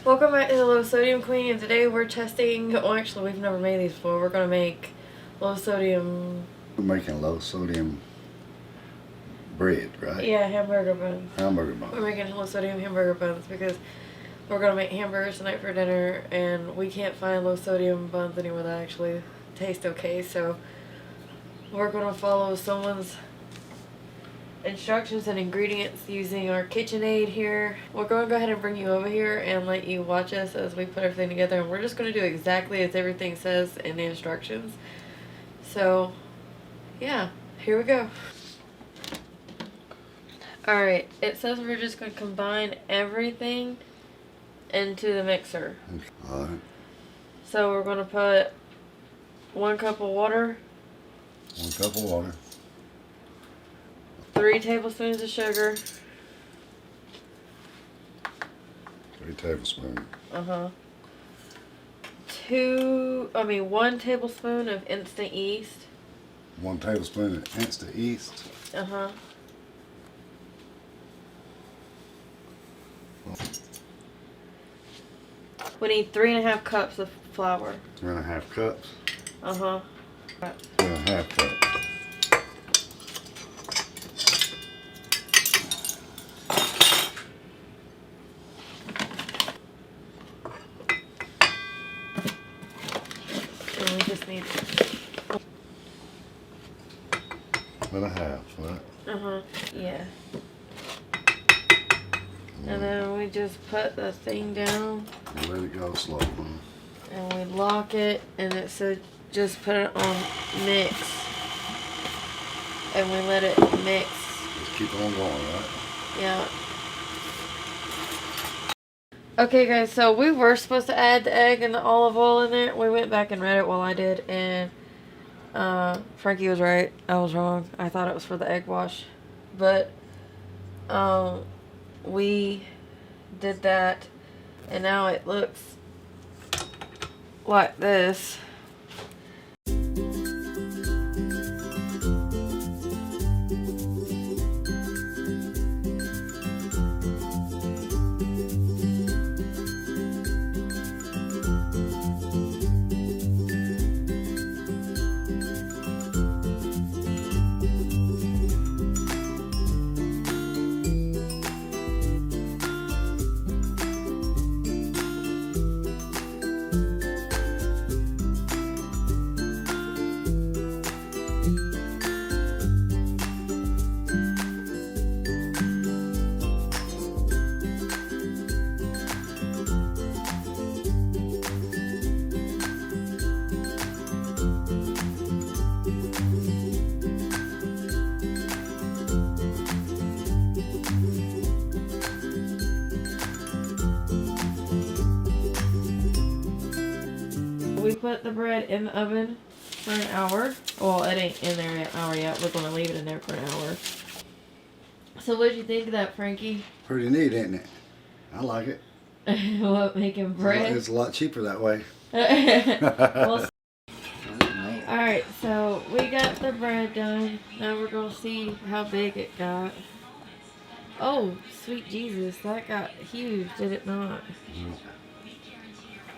Welcome back to the Low Sodium Queen, and today we're testing, well actually we've never made these before, we're going to make low sodium... We're making low sodium bread, right? Yeah, hamburger buns. Hamburger buns. We're making low sodium hamburger buns because we're going to make hamburgers tonight for dinner, and we can't find low sodium buns anywhere that actually taste okay, so we're going to follow someone's instructions and ingredients using our KitchenAid here. We're going to go ahead and bring you over here and let you watch us as we put everything together, and we're just going to do exactly as everything says in the instructions. So yeah, here we go. Alright, it says we're just going to combine everything into the mixer. Alright. So we're going to put 1 cup of water, 1 cup of water, 3 tablespoons of sugar. 3 tablespoons. 1 tablespoon of instant yeast. 1 tablespoon of instant yeast. We need 3.5 cups of flour. 3.5 cups. 3.5 cups. And we just need 1.5, right? yeah. And then we just put the thing down. And let it go slow. And we lock it, and it said just put it on mix. And we let it mix. Just keep on going, right? Yeah. Okay guys, so we were supposed to add the egg and the olive oil in there. We went back and read it while I did, and Frankie was right. I was wrong. I thought it was for the egg wash. But we did that, and now it looks like this. We put the bread in the oven for an hour. Well, it ain't in there an hour yet. We're going to leave it in there for an hour. So what did you think of that, Frankie? Pretty neat, ain't it? I like it. What, making bread? It's a lot cheaper that way. Well, alright, so we got the bread done. Now we're going to see how big it got. Oh, sweet Jesus, that got huge, did it not?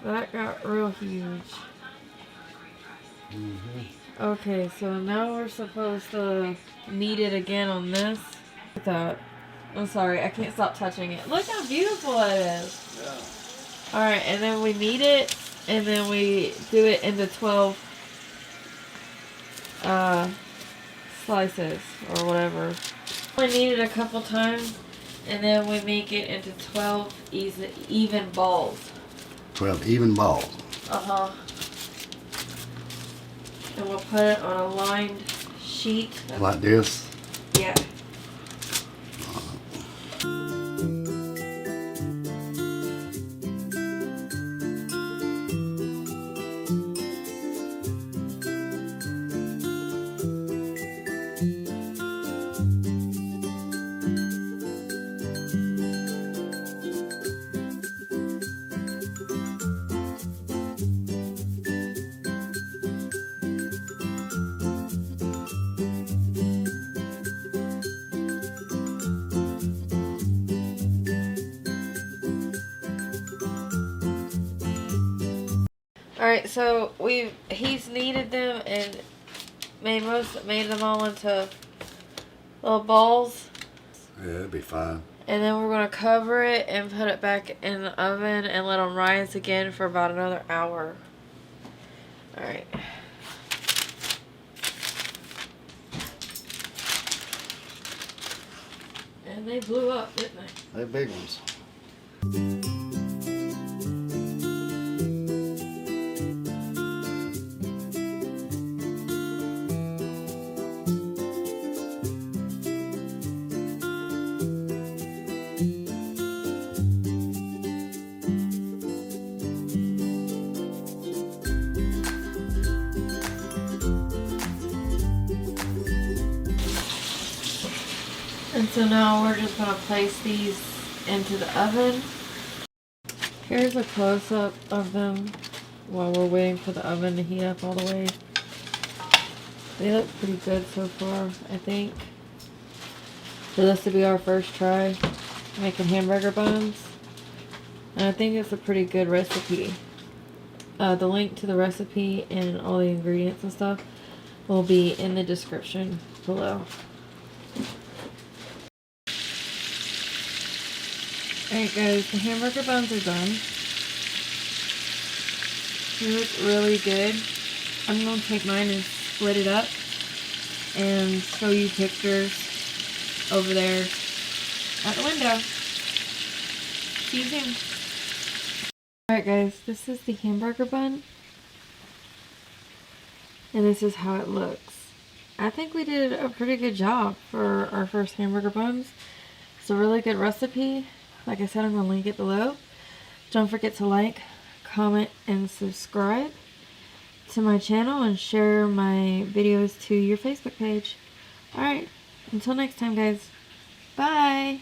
That got real huge. Okay, so now we're supposed to knead it again on this. I'm sorry, I can't stop touching it. Look how beautiful it is. Alright, and then we knead it, and then we do it into 12 slices, or whatever. We knead it a couple times, and then we make it into 12 even balls. 12 even balls. And we'll put it on a lined sheet. Like this? Yeah. Alright, so he's kneaded them and made them all into little balls. Yeah, it'd be fine. And then we're going to cover it and put it back in the oven and let them rise again for about another hour. Alright. And they blew up, didn't they? They're big ones. And so now we're just going to place these into the oven. Here's a close-up of them while we're waiting for the oven to heat up all the way. They look pretty good so far, I think. So this will be our first try making hamburger buns. And I think it's a pretty good recipe. The link to the recipe and all the ingredients and stuff will be in the description below. Alright guys, the hamburger buns are done. They look really good. I'm going to take mine and split it up and show you pictures over there at the window. See you soon. Alright guys, this is the hamburger bun. And this is how it looks. I think we did a pretty good job for our first hamburger buns. It's a really good recipe. Like I said, I'm going to link it below. Don't forget to like, comment, and subscribe to my channel and share my videos to your Facebook page. Alright, until next time guys. Bye!